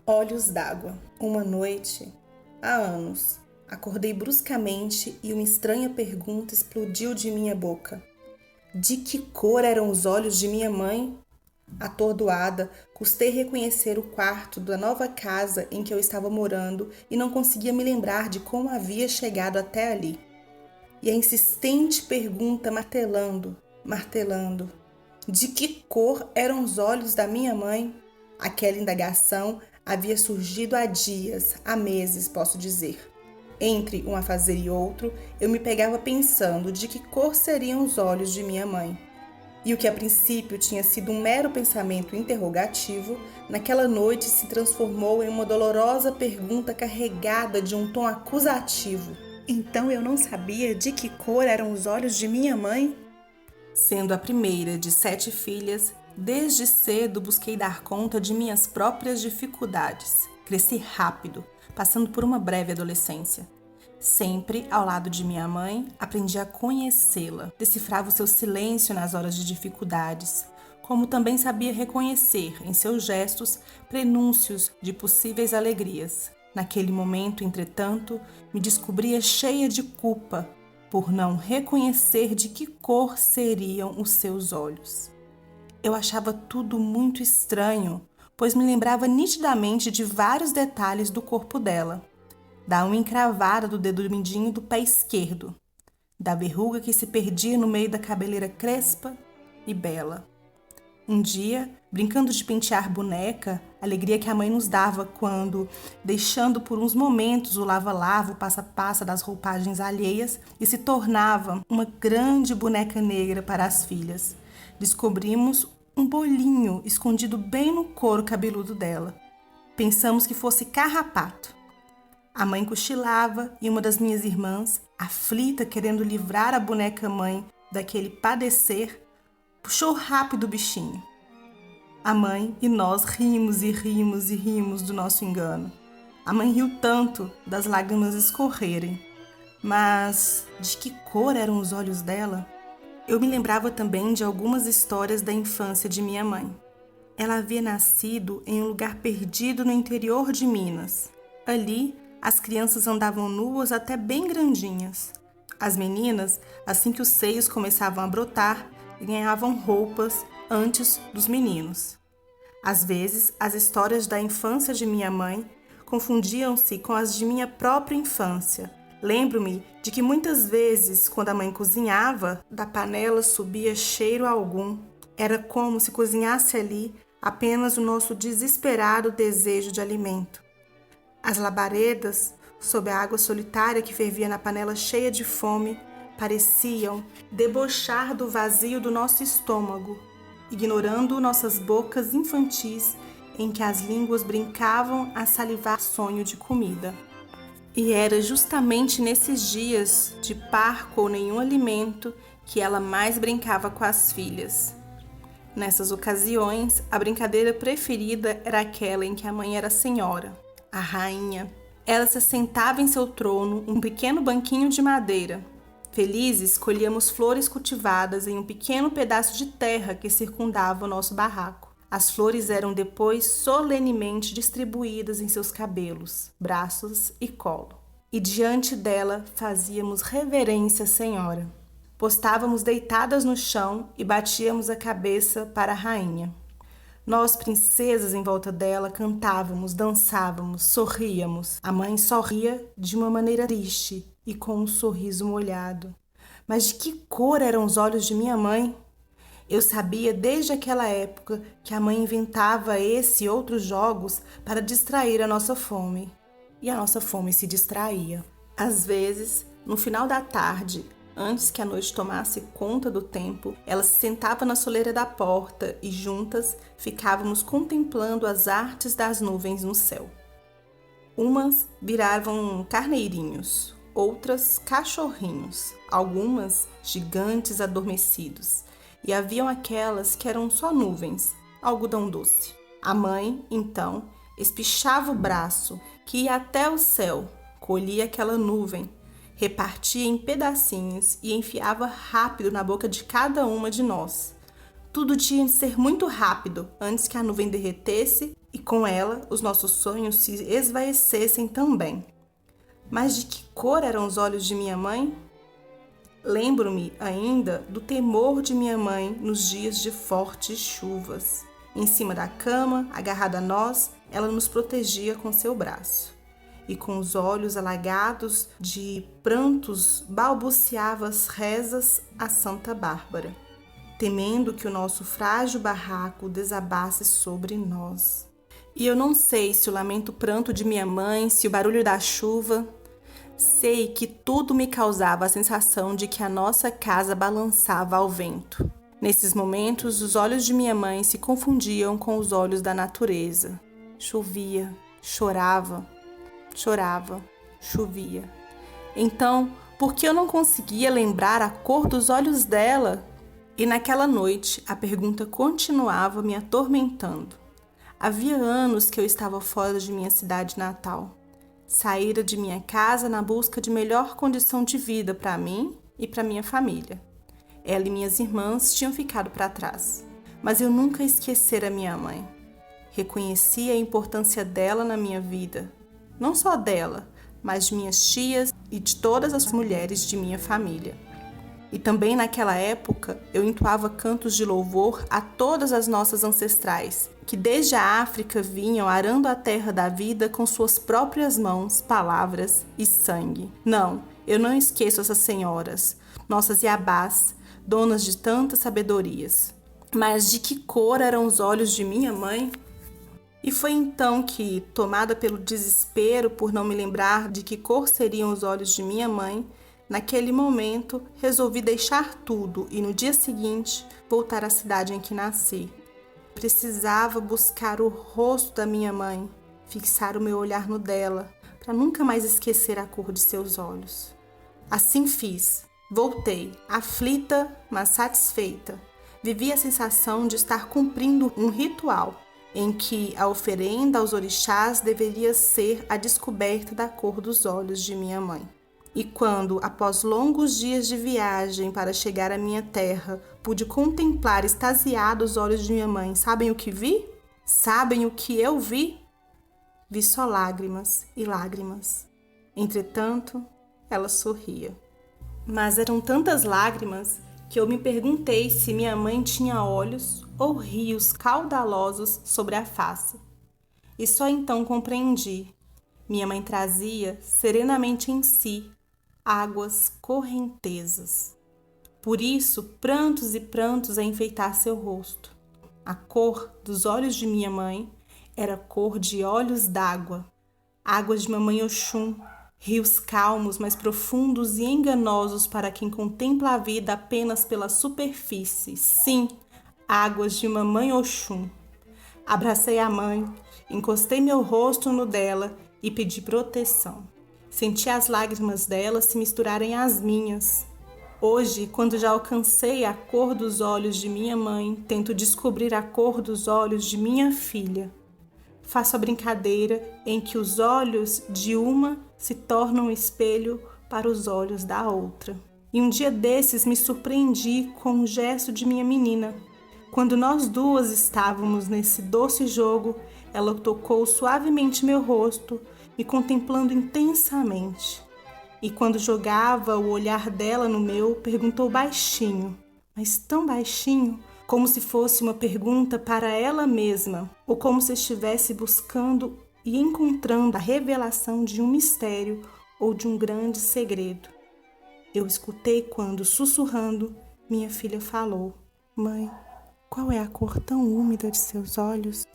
Olhos d'água. Uma noite, há anos, acordei bruscamente e uma estranha pergunta explodiu de minha boca. De que cor eram os olhos de minha mãe? Atordoada, custei reconhecer o quarto da nova casa em que eu estava morando e não conseguia me lembrar de como havia chegado até ali. E a insistente pergunta martelando. De que cor eram os olhos da minha mãe? Aquela indagação havia surgido há dias, há meses, posso dizer. Entre um afazer e outro, eu me pegava pensando de que cor seriam os olhos de minha mãe. E o que a princípio tinha sido um mero pensamento interrogativo, naquela noite se transformou em uma dolorosa pergunta carregada de um tom acusativo. Então eu não sabia de que cor eram os olhos de minha mãe? Sendo a primeira de 7 filhas, desde cedo busquei dar conta de minhas próprias dificuldades. Cresci rápido, passando por uma breve adolescência. Sempre ao lado de minha mãe, aprendi a conhecê-la. Decifrava o seu silêncio nas horas de dificuldades, como também sabia reconhecer em seus gestos prenúncios de possíveis alegrias. Naquele momento, entretanto, me descobria cheia de culpa por não reconhecer de que cor seriam os seus olhos. Eu achava tudo muito estranho, pois me lembrava nitidamente de vários detalhes do corpo dela. Da unha encravada do dedo mindinho do pé esquerdo, da verruga que se perdia no meio da cabeleira crespa e bela. Um dia, brincando de pentear boneca, alegria que a mãe nos dava quando, deixando por uns momentos o lava-lava, o passa-passa das roupagens alheias e se tornava uma grande boneca negra para as filhas, descobrimos um bolinho escondido bem no couro cabeludo dela. Pensamos que fosse carrapato. A mãe cochilava e uma das minhas irmãs, aflita querendo livrar a boneca-mãe daquele padecer, puxou rápido o bichinho. A mãe e nós rimos do nosso engano. A mãe riu tanto das lágrimas escorrerem. Mas de que cor eram os olhos dela? Eu me lembrava também de algumas histórias da infância de minha mãe. Ela havia nascido em um lugar perdido no interior de Minas. Ali, as crianças andavam nuas até bem grandinhas. As meninas, assim que os seios começavam a brotar, ganhavam roupas antes dos meninos. Às vezes, as histórias da infância de minha mãe confundiam-se com as de minha própria infância. Lembro-me de que muitas vezes, quando a mãe cozinhava, da panela subia cheiro algum. Era como se cozinhasse ali apenas o nosso desesperado desejo de alimento. As labaredas, sob a água solitária que fervia na panela cheia de fome, pareciam debochar do vazio do nosso estômago, ignorando nossas bocas infantis em que as línguas brincavam a salivar sonho de comida. E era justamente nesses dias de parco ou nenhum alimento que ela mais brincava com as filhas. Nessas ocasiões, a brincadeira preferida era aquela em que a mãe era senhora, a rainha. Ela se sentava em seu trono, um pequeno banquinho de madeira. Felizes, colhíamos flores cultivadas em um pequeno pedaço de terra que circundava o nosso barraco. As flores eram depois solenemente distribuídas em seus cabelos, braços e colo. E diante dela fazíamos reverência à senhora. Postávamos deitadas no chão e batíamos a cabeça para a rainha. Nós, princesas em volta dela, cantávamos, dançávamos, sorríamos. A mãe sorria de uma maneira triste e com um sorriso molhado. Mas de que cor eram os olhos de minha mãe? Eu sabia desde aquela época que a mãe inventava esse e outros jogos para distrair a nossa fome. E a nossa fome se distraía. Às vezes, no final da tarde, antes que a noite tomasse conta do tempo, ela se sentava na soleira da porta e juntas ficávamos contemplando as artes das nuvens no céu. Umas viravam carneirinhos, outras cachorrinhos, algumas gigantes adormecidos, e haviam aquelas que eram só nuvens, algodão doce. A mãe, então, espichava o braço, que ia até o céu, colhia aquela nuvem, repartia em pedacinhos e enfiava rápido na boca de cada uma de nós. Tudo tinha de ser muito rápido antes que a nuvem derretesse e com ela os nossos sonhos se esvaecessem também. Mas de que cor eram os olhos de minha mãe? Lembro-me ainda do temor de minha mãe nos dias de fortes chuvas. Em cima da cama, agarrada a nós, ela nos protegia com seu braço. E com os olhos alagados de prantos, balbuciava as rezas a Santa Bárbara, temendo que o nosso frágil barraco desabasse sobre nós. E eu não sei se o lamento pranto de minha mãe, se o barulho da chuva. Sei que tudo me causava a sensação de que a nossa casa balançava ao vento. Nesses momentos, os olhos de minha mãe se confundiam com os olhos da natureza. Chovia, chorava, chovia. Então, por que eu não conseguia lembrar a cor dos olhos dela? E naquela noite, a pergunta continuava me atormentando. Havia anos que eu estava fora de minha cidade natal. Saíra de minha casa na busca de melhor condição de vida para mim e para minha família. Ela e minhas irmãs tinham ficado para trás, mas eu nunca esquecera minha mãe. Reconheci a importância dela na minha vida, não só dela, mas de minhas tias e de todas as mulheres de minha família. E também naquela época eu entoava cantos de louvor a todas as nossas ancestrais, que desde a África vinham arando a terra da vida com suas próprias mãos, palavras e sangue. Não, eu não esqueço essas senhoras, nossas iabás, donas de tantas sabedorias. Mas de que cor eram os olhos de minha mãe? E foi então que, tomada pelo desespero por não me lembrar de que cor seriam os olhos de minha mãe, naquele momento resolvi deixar tudo e no dia seguinte voltar à cidade em que nasci. Precisava buscar o rosto da minha mãe, fixar o meu olhar no dela, para nunca mais esquecer a cor de seus olhos. Assim fiz. Voltei, aflita, mas satisfeita. Vivi a sensação de estar cumprindo um ritual, em que a oferenda aos orixás deveria ser a descoberta da cor dos olhos de minha mãe. E quando, após longos dias de viagem para chegar à minha terra, pude contemplar extasiado os olhos de minha mãe, sabem o que vi? Sabem o que eu vi? Vi só lágrimas e lágrimas. Entretanto, ela sorria. Mas eram tantas lágrimas que eu me perguntei se minha mãe tinha olhos ou rios caudalosos sobre a face. E só então compreendi. Minha mãe trazia serenamente em si águas correntezas. Por isso, prantos e prantos a enfeitar seu rosto. A cor dos olhos de minha mãe era cor de olhos d'água, águas de mamãe Oxum, rios calmos, mas profundos e enganosos para quem contempla a vida apenas pela superfície. Sim, águas de mamãe Oxum. Abracei a mãe, encostei meu rosto no dela e pedi proteção. Senti as lágrimas dela se misturarem às minhas. Hoje, quando já alcancei a cor dos olhos de minha mãe, tento descobrir a cor dos olhos de minha filha. Faço a brincadeira em que os olhos de uma se tornam espelho para os olhos da outra. E um dia desses me surpreendi com um gesto de minha menina. Quando nós duas estávamos nesse doce jogo, ela tocou suavemente meu rosto, me contemplando intensamente. E quando jogava o olhar dela no meu, perguntou baixinho, mas tão baixinho, como se fosse uma pergunta para ela mesma, ou como se estivesse buscando e encontrando a revelação de um mistério ou de um grande segredo. Eu escutei quando, sussurrando, minha filha falou: "Mãe, qual é a cor tão úmida de seus olhos?"